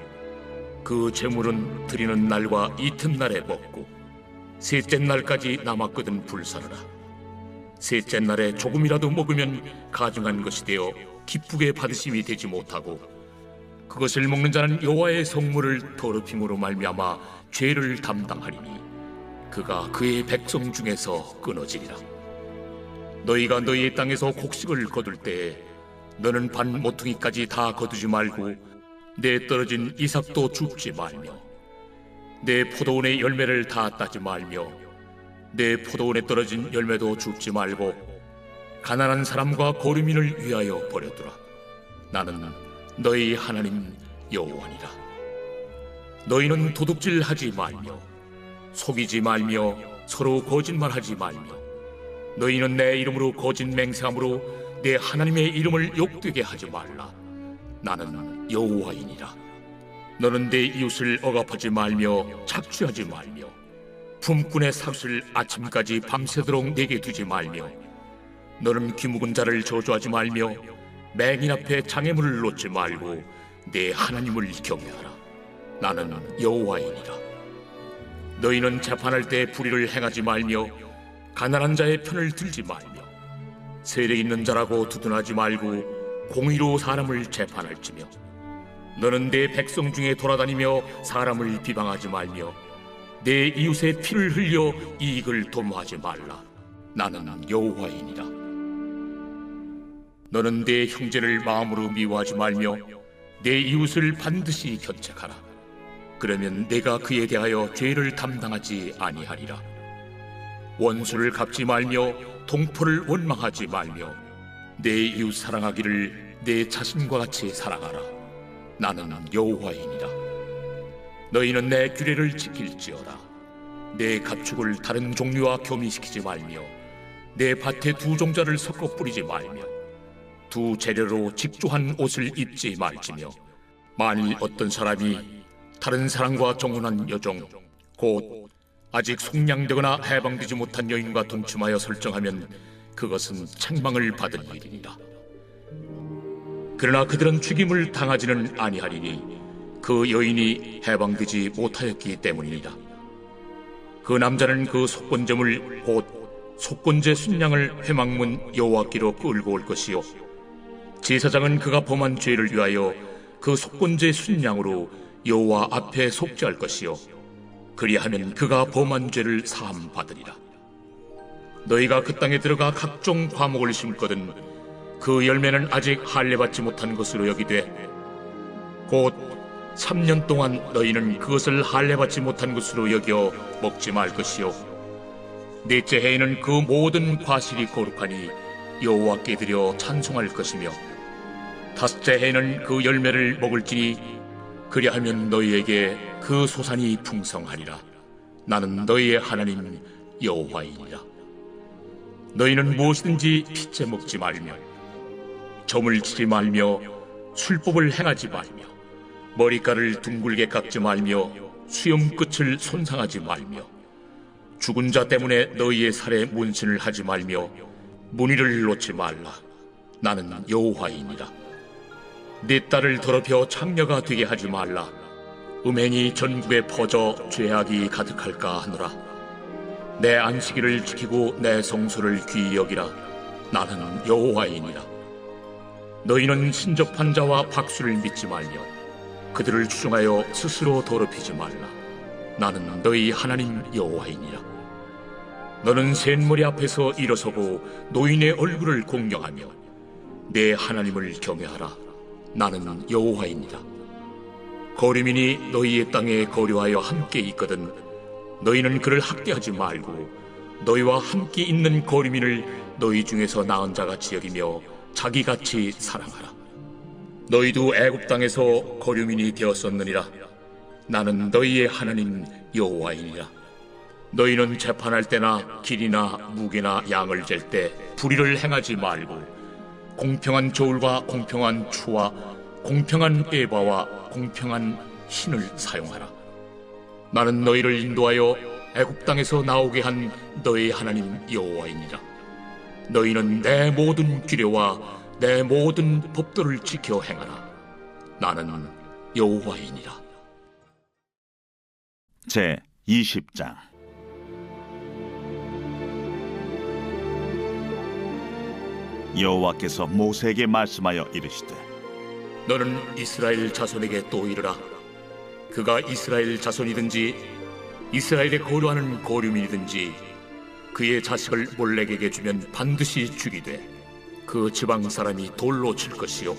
그 제물은 드리는 날과 이튿날에 먹고 셋째 날까지 남았거든 불사르라. 셋째 날에 조금이라도 먹으면 가증한 것이 되어 기쁘게 받으심이 되지 못하고 그것을 먹는 자는 여호와의 성물을 더럽힘으로 말미암아 죄를 담당하리니 그가 그의 백성 중에서 끊어지리라. 너희가 너희의 땅에서 곡식을 거둘 때에 너는 반 모퉁이까지 다 거두지 말고 내 떨어진 이삭도 줍지 말며 내 포도원의 열매를 다 따지 말며 내 포도원에 떨어진 열매도 줍지 말고 가난한 사람과 거류민을 위하여 버려두라. 나는 너희 하나님 여호와니라. 너희는 도둑질하지 말며 속이지 말며 서로 거짓말하지 말며 너희는 내 이름으로 거짓 맹세함으로 내 하나님의 이름을 욕되게 하지 말라. 나는 여호와이니라. 너는 내 이웃을 억압하지 말며 착취하지 말며 품꾼의 삭슬 아침까지 밤새도록 내게 두지 말며 너는 귀묵은 자를 저주하지 말며 맹인 앞에 장애물을 놓지 말고 내 하나님을 경외하라. 나는 여호와이니라. 너희는 재판할 때 불의를 행하지 말며 가난한 자의 편을 들지 말며 세력 있는 자라고 두둔하지 말고 공의로 사람을 재판할지며 너는 내 백성 중에 돌아다니며 사람을 비방하지 말며 내 이웃의 피를 흘려 이익을 도모하지 말라. 나는 여호와이니라. 너는 내 형제를 마음으로 미워하지 말며 내 이웃을 반드시 견책하라. 그러면 내가 그에 대하여 죄를 담당하지 아니하리라. 원수를 갚지 말며 동포를 원망하지 말며 내 이웃 사랑하기를 내 자신과 같이 사랑하라. 나는 여호와이니라. 너희는 내 규례를 지킬지어다. 내 가축을 다른 종류와 교미시키지 말며 내 밭에 두 종자를 섞어 뿌리지 말며 두 재료로 직조한 옷을 입지 말지며 만일 어떤 사람이 다른 사람과 정혼한 여종 곧 아직 속량되거나 해방되지 못한 여인과 동침하여 설정하면 그것은 책망을 받을 일이니라. 그러나 그들은 죽임을 당하지는 아니하리니 그 여인이 해방되지 못하였기 때문이니라. 그 남자는 그 속건점을 곧 속건제 순양을 회막문 여호와께로 끌고 올 것이요 제사장은 그가 범한 죄를 위하여 그 속건제 순양으로 여호와 앞에 속죄할 것이요 그리하면 그가 범한 죄를 사함 받으리라. 너희가 그 땅에 들어가 각종 과목을 심거든 그 열매는 아직 할례받지 못한 것으로 여기되 곧 3년 동안 너희는 그것을 할례받지 못한 것으로 여겨 먹지 말 것이요 넷째 해에는 그 모든 과실이 거룩하니 여호와께 드려 찬송할 것이며 다섯째 해에는 그 열매를 먹을지니 그리하면 너희에게 그 소산이 풍성하리라. 나는 너희의 하나님 여호와이니라. 너희는 무엇이든지 핏째 먹지 말며 점을 치지 말며 술법을 행하지 말며 머리카락을 둥글게 깎지 말며 수염 끝을 손상하지 말며 죽은 자 때문에 너희의 살에 문신을 하지 말며 문의를 놓지 말라. 나는 여호와이니라. 네 딸을 더럽혀 창녀가 되게 하지 말라. 음행이 전국에 퍼져 죄악이 가득할까 하노라. 내 안식일을 지키고 내 성소를 귀히 여기라. 나는 여호와이니라. 너희는 신접한 자와 박수를 믿지 말며 그들을 추종하여 스스로 더럽히지 말라. 나는 너희 하나님 여호와이니라. 너는 셋머리 앞에서 일어서고 노인의 얼굴을 공경하며 내 하나님을 경외하라. 나는 여호와이니라. 거류민이 너희의 땅에 거류하여 함께 있거든 너희는 그를 학대하지 말고 너희와 함께 있는 거류민을 너희 중에서 나은 자같이 여기며 자기같이 사랑하라. 너희도 애굽 땅에서 거류민이 되었었느니라. 나는 너희의 하나님 여호와이니라. 너희는 재판할 때나 길이나 무게나 양을 잴 때 불의를 행하지 말고 공평한 저울과 공평한 추와 공평한 에바와 공평한 흰을 사용하라. 나는 너희를 인도하여 애굽 땅에서 나오게 한 너희 하나님 여호와이니라. 너희는 내 모든 규례와 내 모든 법도를 지켜 행하라. 나는 여호와이니라. 제 20장. 여호와께서 모세에게 말씀하여 이르시되 너는 이스라엘 자손에게 또 이르라. 그가 이스라엘 자손이든지 이스라엘에 거류하는 거류민이든지 그의 자식을 몰렉에게 주면 반드시 죽이되 그 지방 사람이 돌로 칠 것이요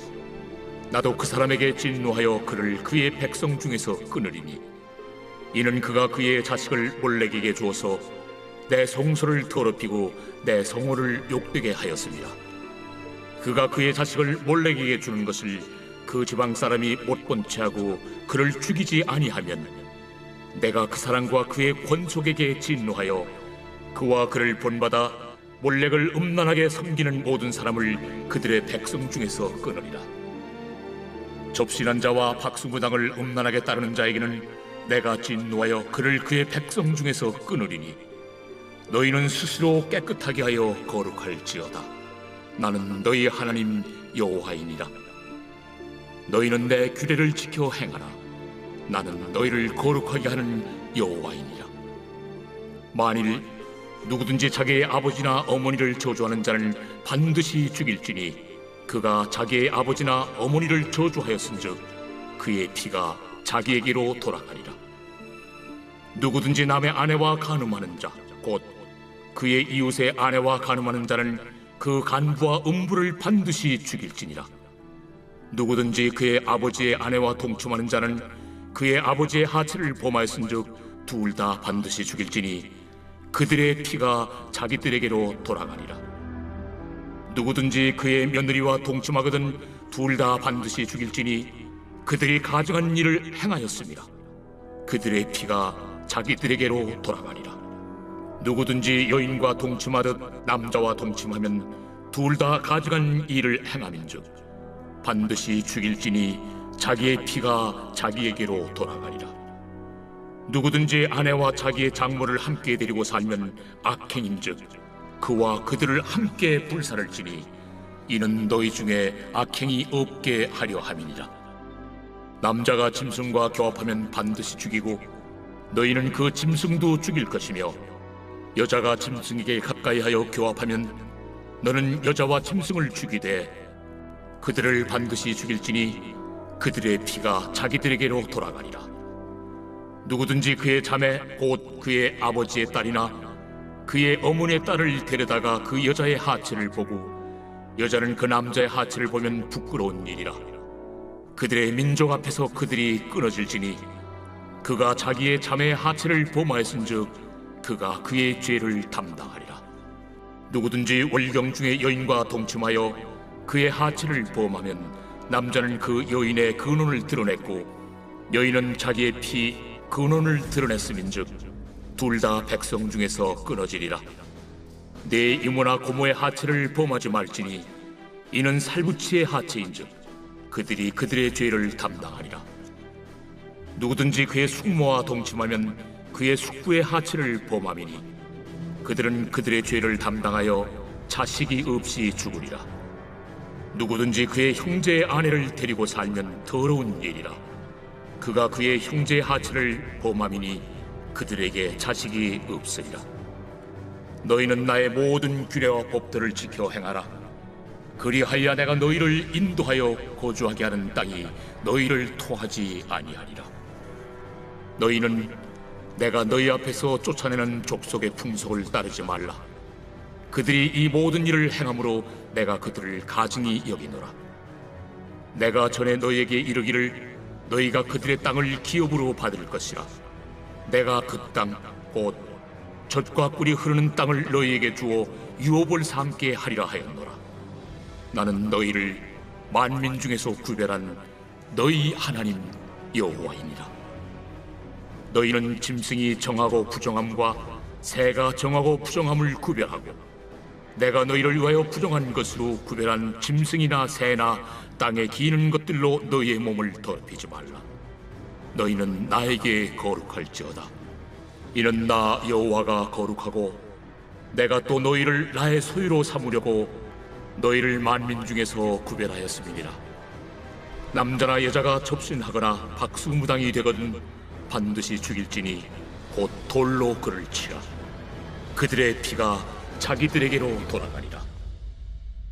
나도 그 사람에게 진노하여 그를 그의 백성 중에서 끊으리니 이는 그가 그의 자식을 몰렉에게 주어서 내 성소를 더럽히고 내 성호를 욕되게 하였습니다. 그가 그의 자식을 몰렉에게 주는 것을 그 지방 사람이 못 본 채하고 그를 죽이지 아니하면 내가 그 사람과 그의 권속에게 진노하여 그와 그를 본받아 몰렉을 음란하게 섬기는 모든 사람을 그들의 백성 중에서 끊으리라. 접신한 자와 박수무당을 음란하게 따르는 자에게는 내가 진노하여 그를 그의 백성 중에서 끊으리니 너희는 스스로 깨끗하게 하여 거룩할지어다. 나는 너희 하나님 여호와이니라. 너희는 내 규례를 지켜 행하라. 나는 너희를 거룩하게 하는 여호와이니라. 만일 누구든지 자기의 아버지나 어머니를 저주하는 자는 반드시 죽일지니 그가 자기의 아버지나 어머니를 저주하였은즉 그의 피가 자기에게로 돌아가리라. 누구든지 남의 아내와 간음하는 자 곧 그의 이웃의 아내와 간음하는 자는 그 간부와 음부를 반드시 죽일지니라. 누구든지 그의 아버지의 아내와 동침하는 자는 그의 아버지의 하체를 범하였은즉 둘 다 반드시 죽일지니 그들의 피가 자기들에게로 돌아가니라. 누구든지 그의 며느리와 동침하거든 둘 다 반드시 죽일지니 그들이 가증한 일을 행하였습니다. 그들의 피가 자기들에게로 돌아가니라. 누구든지 여인과 동침하듯 남자와 동침하면 둘 다 가증한 일을 행함인즉 반드시 죽일지니 자기의 피가 자기에게로 돌아가리라. 누구든지 아내와 자기의 장모를 함께 데리고 살면 악행인즉 그와 그들을 함께 불살을지니 이는 너희 중에 악행이 없게 하려 함이니라. 남자가 짐승과 교합하면 반드시 죽이고 너희는 그 짐승도 죽일 것이며 여자가 짐승에게 가까이하여 교합하면 너는 여자와 짐승을 죽이되 그들을 반드시 죽일지니 그들의 피가 자기들에게로 돌아가리라. 누구든지 그의 자매 곧 그의 아버지의 딸이나 그의 어머니의 딸을 데려다가 그 여자의 하체를 보고 여자는 그 남자의 하체를 보면 부끄러운 일이라. 그들의 민족 앞에서 그들이 끊어질지니 그가 자기의 자매의 하체를 범하였은즉 그가 그의 죄를 담당하리라. 누구든지 월경 중에 여인과 동침하여 그의 하체를 범하면 남자는 그 여인의 근원을 드러냈고 여인은 자기의 피 근원을 드러냈음인즉 둘 다 백성 중에서 끊어지리라. 내 이모나 고모의 하체를 범하지 말지니 이는 살부치의 하체인즉 그들이 그들의 죄를 담당하리라. 누구든지 그의 숙모와 동침하면 그의 숙부의 하체를 범함이니 그들은 그들의 죄를 담당하여 자식이 없이 죽으리라. 누구든지 그의 형제의 아내를 데리고 살면 더러운 일이라. 그가 그의 형제의 하체를 범함이니 그들에게 자식이 없으리라. 너희는 나의 모든 규례와 법들을 지켜 행하라. 그리하여 내가 너희를 인도하여 거주하게 하는 땅이 너희를 토하지 아니하리라. 너희는 내가 너희 앞에서 쫓아내는 족속의 풍속을 따르지 말라. 그들이 이 모든 일을 행함으로 내가 그들을 가증히 여기노라. 내가 전에 너희에게 이르기를 너희가 그들의 땅을 기업으로 받을 것이라. 내가 그 땅 곧 젖과 꿀이 흐르는 땅을 너희에게 주어 유업을 삼게 하리라 하였노라. 나는 너희를 만민 중에서 구별한 너희 하나님 여호와이니라. 너희는 짐승이 정하고 부정함과 새가 정하고 부정함을 구별하고 내가 너희를 위하여 부정한 것으로 구별한 짐승이나 새나 땅에 기는 것들로 너희의 몸을 더럽히지 말라. 너희는 나에게 거룩할지어다. 이는 나 여호와가 거룩하고 내가 또 너희를 나의 소유로 삼으려고 너희를 만민 중에서 구별하였음이니라. 남자나 여자가 접신하거나 박수무당이 되거든 반드시 죽일지니 곧 돌로 그를 치라. 그들의 피가 자기들에게로 돌아가리라.